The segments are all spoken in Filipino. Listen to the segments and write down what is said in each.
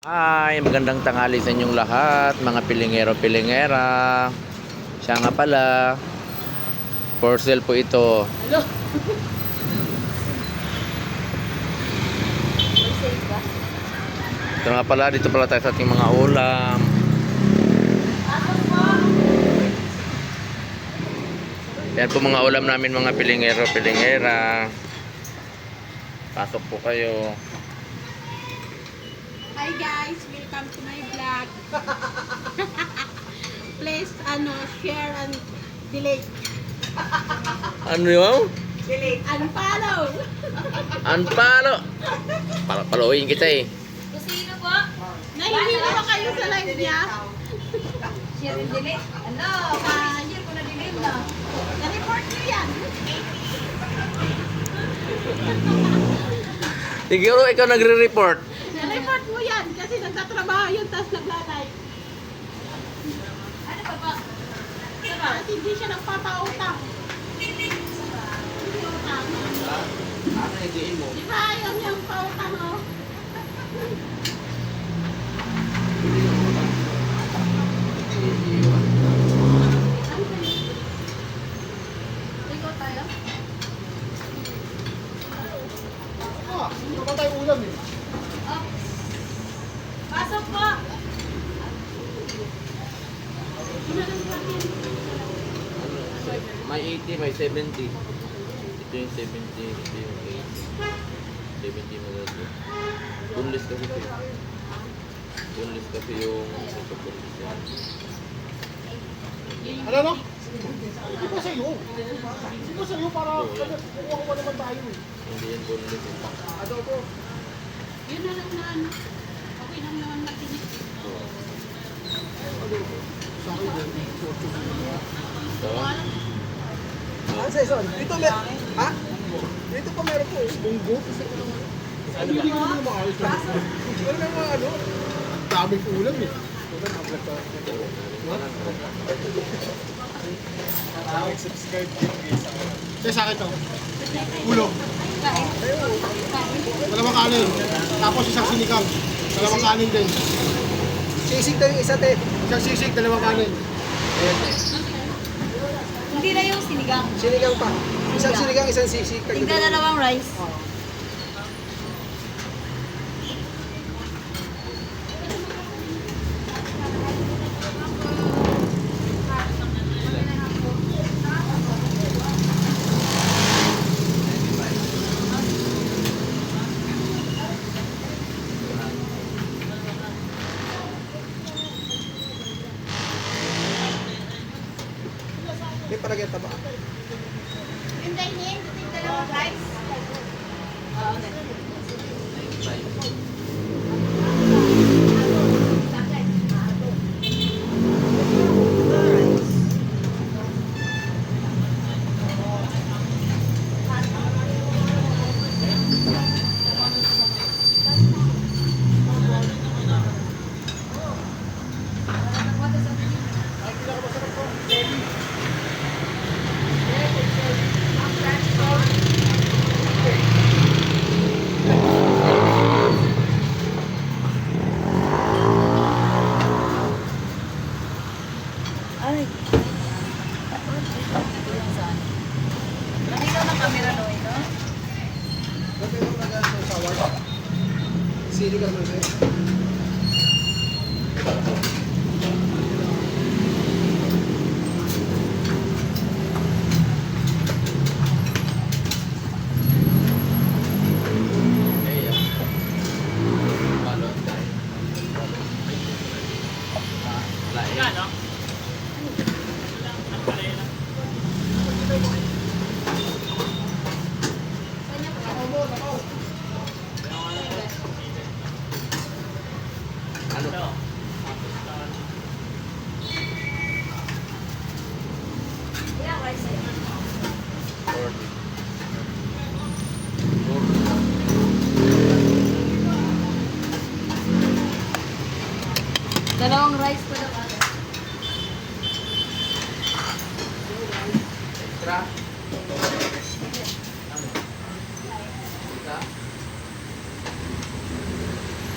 Hi, magandang tanghali sa inyong lahat, mga pilingero-pilingera. Siya nga pala, for sale po ito. Hello? May save ba? Ito nga pala, dito pala tayo sa ating mga ulam. Yan po mga ulam namin, mga pilingero-pilingera. Pasok po kayo. Hi guys, welcome to my vlog. Please, share and delete. Ano yun? Delete. And follow. Unfollow! Paluin kita eh. Kusino po? Nahihilo ba kayo sa live niya? Share and delete? Ano? Share ko na delete na. Na-report niyo yan. Siguro ikaw nagre-report. Na-report mo yan kasi nagtatrabaho yun tapos naglalay. Ano pa ba? Kasi hindi siya nagpapautang. Utang. Di ba ayaw niyang pautang o? Ikaw tayo? Hindi pa tayo ulam eh. Oh. Pasok po! May 80, may 70. Ito yung 70, ito yung 80. 70 maganda. Boneless kasi ito. Boneless kasi yung ito boneless yan. Ano no? Hindi pa sa'yo. Hindi pa sa'yo para kukuha ko naman tayo eh. Hindi yan boneless. Ano to? Yun na lang na ano. Okay lang naman matinig. Sa akin din. Ito. Ah, Saison. Dito may... Ha? Dito pa meron po. Bunggo. Ano ba? Hindi ko naman maayos lang. Pero may mga ano. Daming ulam eh. Ito na, vlog ka. Subscribe din sa akin to. Ulo. Dalawang kanin. Tapos isang sinigang. Dalawang kanin din. Sisig to yung isa, te. Isang sisig, dalawang kanin. Hindi na yung sinigang. Sinigang pa. Isang sinigang, isang sisig. Tigda dalawang rice. May parageta ba? Yung dining, yung dalawang rice. Ay. Nakita ng camera no, no? Ba't may mga sawar? Sinigang mo, te. Ilang rice yan? Dalawang rice po daw. Extra?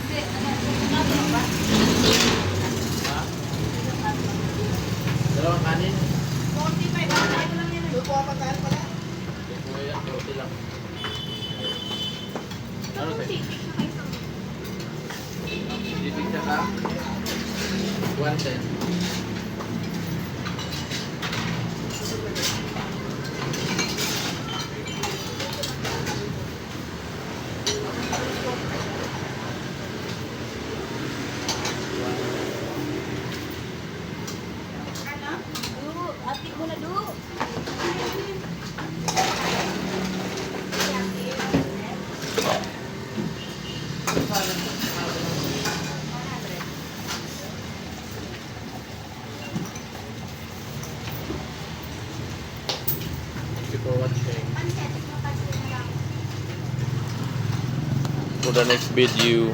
Hindi, ano, Ha? 110. Du, atik mo na, Du. Thank you for watching. For the next video,